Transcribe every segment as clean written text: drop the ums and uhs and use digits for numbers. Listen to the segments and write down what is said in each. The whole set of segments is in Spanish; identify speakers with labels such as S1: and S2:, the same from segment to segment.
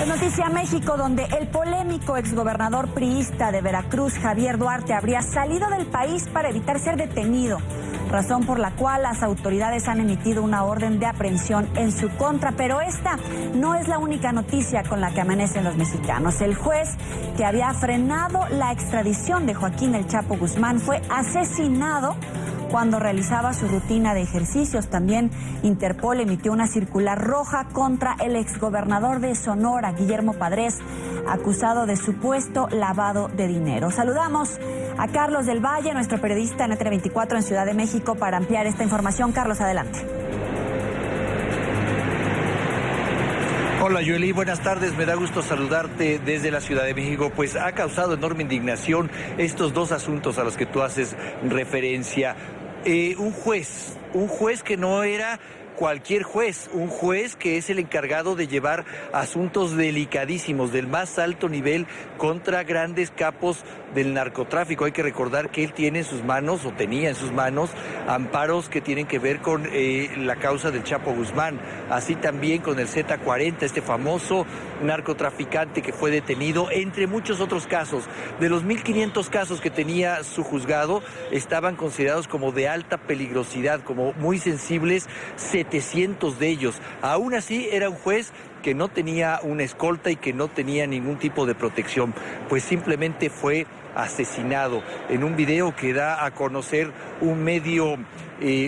S1: Es noticia México, donde el polémico exgobernador priista de Veracruz, Javier Duarte, habría salido del país para evitar ser detenido, razón por la cual las autoridades han emitido una orden de aprehensión en su contra. Pero esta no es la única noticia con la que amanecen los mexicanos. El juez que había frenado la extradición de Joaquín El Chapo Guzmán fue asesinado cuando realizaba su rutina de ejercicios. También Interpol emitió una circular roja contra el exgobernador de Sonora, Guillermo Padres, acusado de supuesto lavado de dinero. Saludamos a Carlos del Valle, nuestro periodista en NTN24 en Ciudad de México, para ampliar esta información. Carlos, adelante.
S2: Hola Yueli, buenas tardes, me da gusto saludarte desde la Ciudad de México. Pues ha causado enorme indignación estos dos asuntos a los que tú haces referencia. Un juez que no era cualquier juez, un juez que es el encargado de llevar asuntos delicadísimos del más alto nivel contra grandes capos del narcotráfico. Hay que recordar que él tiene en sus manos, o tenía en sus manos, amparos que tienen que ver con la causa del Chapo Guzmán, así también con el Z40, este famoso narcotraficante que fue detenido, entre muchos otros casos. De los 1.500 casos que tenía su juzgado, estaban considerados como de alta peligrosidad, como muy sensibles, 700 de ellos. Aún así, era un juez que no tenía una escolta y que no tenía ningún tipo de protección, pues simplemente fue asesinado. En un video que da a conocer un medio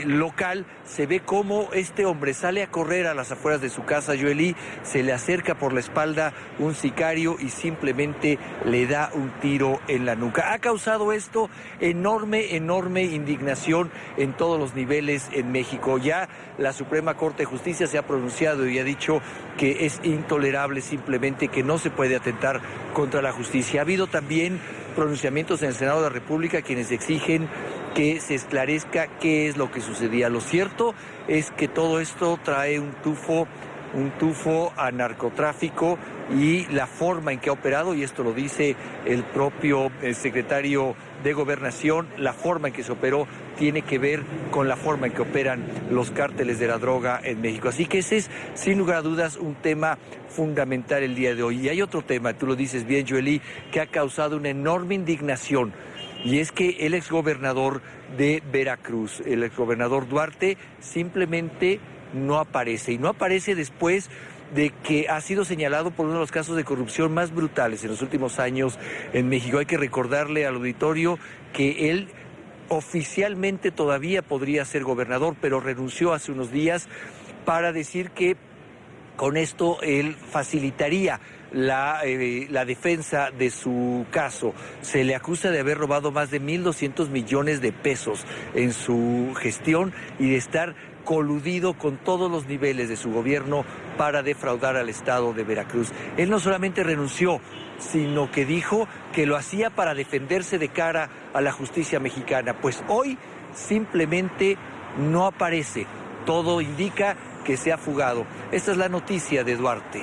S2: local, se ve cómo este hombre sale a correr a las afueras de su casa, Joelí, se le acerca por la espalda un sicario y simplemente le da un tiro en la nuca. Ha causado esto enorme indignación en todos los niveles en México. Ya la Suprema Corte de Justicia se ha pronunciado y ha dicho que es intolerable, simplemente que no se puede atentar contra la justicia. Ha habido también pronunciamientos en el Senado de la República quienes exigen que se esclarezca qué es lo que sucedía. Lo cierto es que todo esto trae un tufo a narcotráfico y la forma en que ha operado, y esto lo dice el propio secretario de Gobernación, la forma en que se operó tiene que ver con la forma en que operan los cárteles de la droga en México. Así que ese es, sin lugar a dudas, un tema fundamental el día de hoy. Y hay otro tema, tú lo dices bien, Joelí, que ha causado una enorme indignación, y es que el exgobernador de Veracruz, el exgobernador Duarte, simplemente no aparece. Y no aparece después de que ha sido señalado por uno de los casos de corrupción más brutales en los últimos años en México. Hay que recordarle al auditorio que él oficialmente todavía podría ser gobernador, pero renunció hace unos días para decir que con esto él facilitaría la defensa de su caso. Se le acusa de haber robado más de 1.200 millones de pesos en su gestión y de estar coludido con todos los niveles de su gobierno para defraudar al estado de Veracruz. Él no solamente renunció, sino que dijo que lo hacía para defenderse de cara a la justicia mexicana. Pues hoy simplemente no aparece. Todo indica que se ha fugado. Esta es la noticia de Duarte.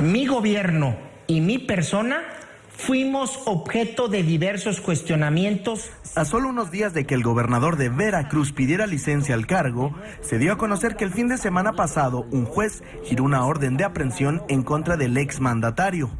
S3: Mi gobierno y mi persona fuimos objeto de diversos cuestionamientos.
S4: A solo unos días de que el gobernador de Veracruz pidiera licencia al cargo, se dio a conocer que el fin de semana pasado un juez giró una orden de aprehensión en contra del exmandatario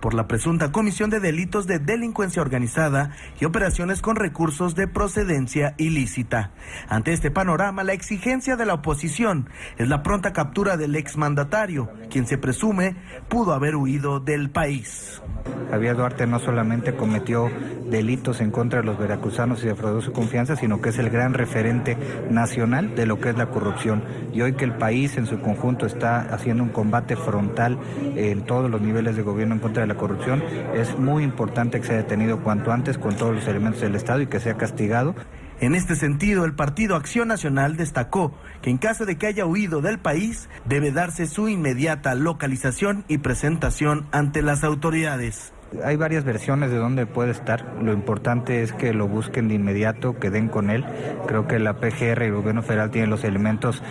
S4: por la presunta comisión de delitos de delincuencia organizada y operaciones con recursos de procedencia ilícita. Ante este panorama, la exigencia de la oposición es la pronta captura del exmandatario, quien se presume pudo haber huido del país.
S5: Javier Duarte no solamente cometió delitos en contra de los veracruzanos y defraudó su confianza, sino que es el gran referente nacional de lo que es la corrupción. Y hoy que el país en su conjunto está haciendo un combate frontal en todos los niveles de gobierno en contra de la corrupción, es muy importante que sea detenido cuanto antes con todos los elementos del Estado y que sea castigado.
S4: En este sentido, el Partido Acción Nacional destacó que en caso de que haya huido del país, debe darse su inmediata localización y presentación ante las autoridades.
S5: Hay varias versiones de dónde puede estar. Lo importante es que lo busquen de inmediato, que den con él. Creo que la PGR y el gobierno federal tienen los elementos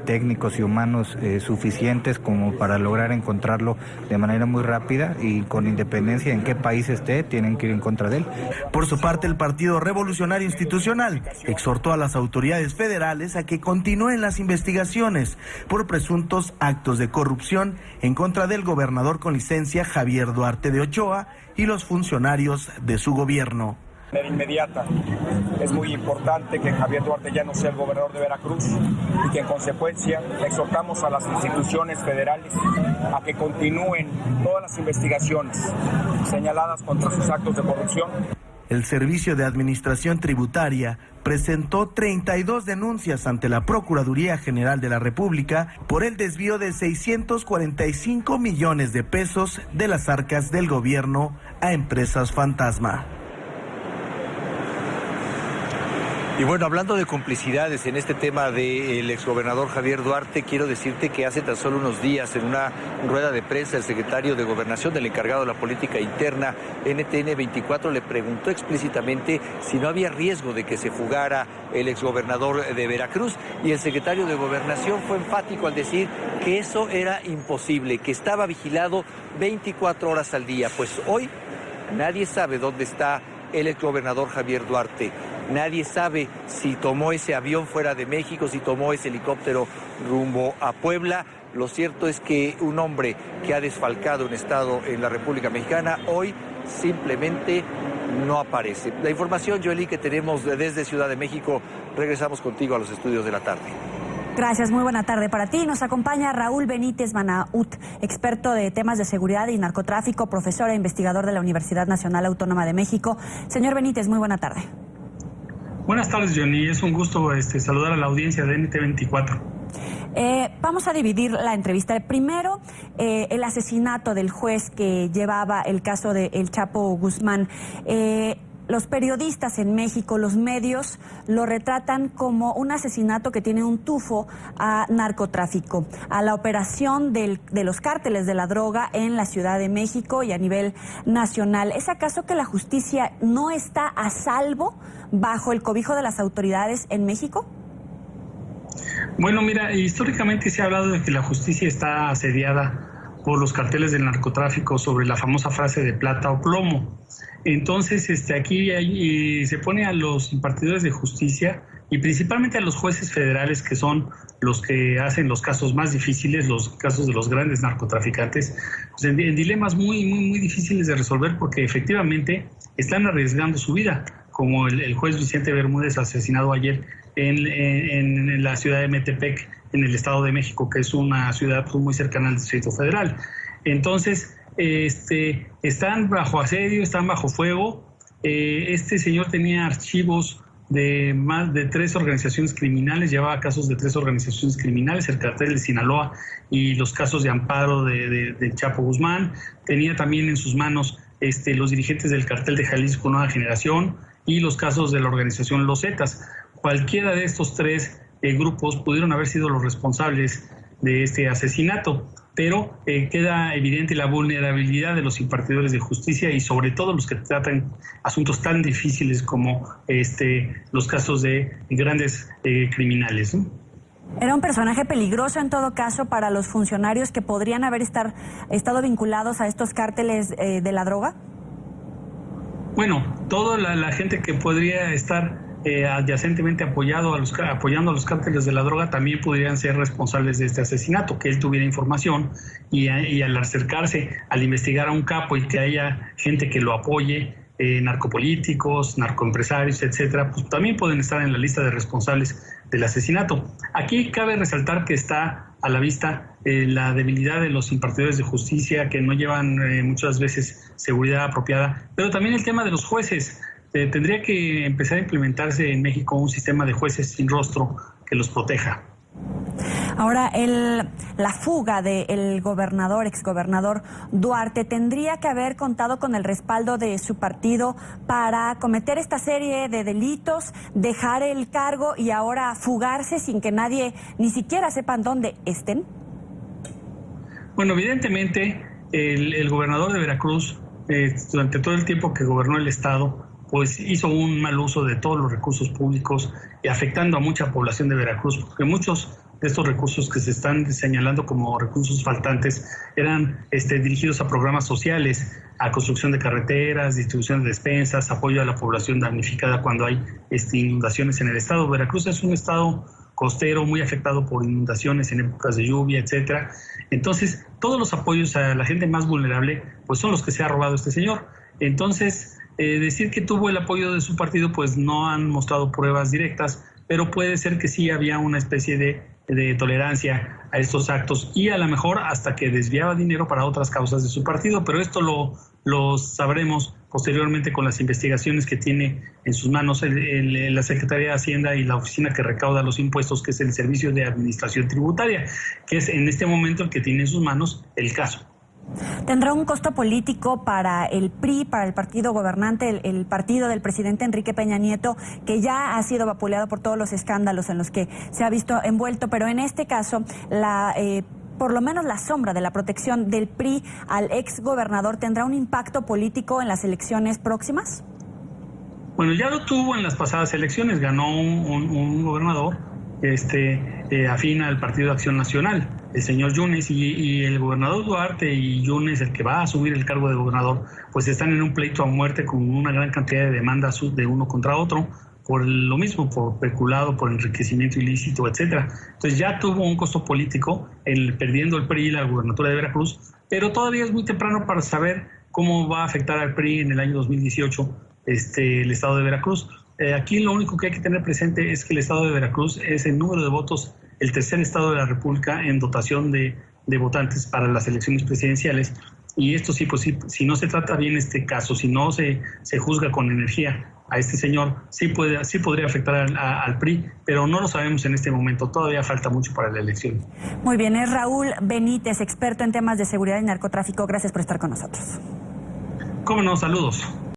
S5: técnicos y humanos suficientes como para lograr encontrarlo de manera muy rápida, y con independencia en qué país esté, tienen que ir en contra de él.
S4: Por su parte, el Partido Revolucionario Institucional exhortó a las autoridades federales a que continúen las investigaciones por presuntos actos de corrupción en contra del gobernador con licencia Javier Duarte de Ochoa y los funcionarios de su gobierno.
S6: De inmediata, es muy importante que Javier Duarte ya no sea el gobernador de Veracruz y que en consecuencia exhortamos a las instituciones federales a que continúen todas las investigaciones señaladas contra sus actos de corrupción.
S4: El Servicio de Administración Tributaria presentó 32 denuncias ante la Procuraduría General de la República por el desvío de 645 millones de pesos de las arcas del gobierno a empresas fantasma.
S2: Y bueno, hablando de complicidades en este tema del exgobernador Javier Duarte, quiero decirte que hace tan solo unos días, en una rueda de prensa, el secretario de Gobernación, del encargado de la política interna, NTN 24, le preguntó explícitamente si no había riesgo de que se fugara el exgobernador de Veracruz, y el secretario de Gobernación fue enfático al decir que eso era imposible, que estaba vigilado 24 horas al día. Pues hoy nadie sabe dónde está el exgobernador Javier Duarte. Nadie sabe si tomó ese avión fuera de México, si tomó ese helicóptero rumbo a Puebla. Lo cierto es que un hombre que ha desfalcado un estado en la República Mexicana hoy simplemente no aparece. La información, Joely, que tenemos desde Ciudad de México. Regresamos contigo a los estudios de la tarde.
S1: Gracias, muy buena tarde para ti. Nos acompaña Raúl Benítez Manaut, experto de temas de seguridad y narcotráfico, profesor e investigador de la Universidad Nacional Autónoma de México. Señor Benítez, muy buena tarde.
S7: Buenas tardes, Johnny. Es un gusto saludar a la audiencia de NT24.
S1: Vamos a dividir la entrevista. Primero, el asesinato del juez que llevaba el caso de El Chapo Guzmán. Los periodistas en México, los medios, lo retratan como un asesinato que tiene un tufo a narcotráfico, a la operación de los cárteles de la droga en la Ciudad de México y a nivel nacional. ¿Es acaso que la justicia no está a salvo bajo el cobijo de las autoridades en México?
S7: Bueno, mira, históricamente se ha hablado de que la justicia está asediada por los carteles del narcotráfico sobre la famosa frase de plata o plomo. Entonces, aquí se pone a los impartidores de justicia y principalmente a los jueces federales, que son los que hacen los casos más difíciles, los casos de los grandes narcotraficantes, pues en dilemas muy difíciles de resolver, porque efectivamente están arriesgando su vida, como el juez Vicente Bermúdez, asesinado ayer en la ciudad de Metepec, en el Estado de México, que es una ciudad muy cercana al Distrito Federal. Entonces, están bajo asedio, están bajo fuego. Este señor tenía archivos de más de 3 organizaciones criminales, llevaba casos de 3 organizaciones criminales, el cartel de Sinaloa y los casos de amparo de Chapo Guzmán. Tenía también en sus manos los dirigentes del cartel de Jalisco Nueva Generación y los casos de la organización Los Zetas. Cualquiera de estos 3 grupos pudieron haber sido los responsables de este asesinato, pero queda evidente la vulnerabilidad de los impartidores de justicia y sobre todo los que tratan asuntos tan difíciles como los casos de grandes criminales, ¿no?
S1: Era un personaje peligroso en todo caso para los funcionarios que podrían haber estado vinculados a estos cárteles de la droga. Bueno,
S7: toda la gente que podría estar adyacentemente apoyando a los cárteles de la droga también podrían ser responsables de este asesinato, que él tuviera información y al acercarse, al investigar a un capo y que haya gente que lo apoye, narcopolíticos, narcoempresarios, etcétera, pues también pueden estar en la lista de responsables del asesinato. Aquí cabe resaltar que está a la vista la debilidad de los impartidores de justicia, que no llevan muchas veces seguridad apropiada, pero también el tema de los jueces. Tendría que empezar a implementarse en México un sistema de jueces sin rostro que los proteja.
S1: Ahora, la fuga del exgobernador Duarte, ¿tendría que haber contado con el respaldo de su partido para cometer esta serie de delitos, dejar el cargo y ahora fugarse sin que nadie ni siquiera sepan dónde estén?
S7: Bueno, evidentemente el gobernador de Veracruz durante todo el tiempo que gobernó el Estado, pues hizo un mal uso de todos los recursos públicos y afectando a mucha población de Veracruz, porque muchos de estos recursos que se están señalando como recursos faltantes eran dirigidos a programas sociales, a construcción de carreteras, distribución de despensas, apoyo a la población damnificada cuando hay inundaciones en el estado. Veracruz es un estado costero muy afectado por inundaciones en épocas de lluvia, etcétera. Entonces, todos los apoyos a la gente más vulnerable, pues son los que se ha robado este señor. Entonces, decir que tuvo el apoyo de su partido, pues no han mostrado pruebas directas, pero puede ser que sí había una especie de tolerancia a estos actos y a lo mejor hasta que desviaba dinero para otras causas de su partido, pero esto lo sabremos posteriormente con las investigaciones que tiene en sus manos la Secretaría de Hacienda y la oficina que recauda los impuestos, que es el Servicio de Administración Tributaria, que es en este momento el que tiene en sus manos el caso.
S1: ¿Tendrá un costo político para el PRI, para el partido gobernante, el partido del presidente Enrique Peña Nieto, que ya ha sido vapuleado por todos los escándalos en los que se ha visto envuelto? Pero en este caso, por lo menos la sombra de la protección del PRI al ex gobernador, ¿tendrá un impacto político en las elecciones próximas?
S7: Bueno, ya lo tuvo en las pasadas elecciones, ganó un gobernador afín al Partido de Acción Nacional, el señor Yunes, y el gobernador Duarte y Yunes, el que va a asumir el cargo de gobernador, pues están en un pleito a muerte con una gran cantidad de demandas de uno contra otro, por lo mismo, por peculado, por enriquecimiento ilícito, etcétera. Entonces ya tuvo un costo político perdiendo el PRI la gubernatura de Veracruz, pero todavía es muy temprano para saber cómo va a afectar al PRI en el año 2018 el estado de Veracruz. Aquí lo único que hay que tener presente es que el estado de Veracruz es en número de votos el tercer estado de la República en dotación de votantes para las elecciones presidenciales. Y esto sí, pues sí, si no se trata bien este caso, si no se juzga con energía a este señor, sí podría afectar al PRI, pero no lo sabemos en este momento, todavía falta mucho para la elección.
S1: Muy bien, es Raúl Benítez, experto en temas de seguridad y narcotráfico. Gracias por estar con nosotros.
S7: Cómo no, saludos.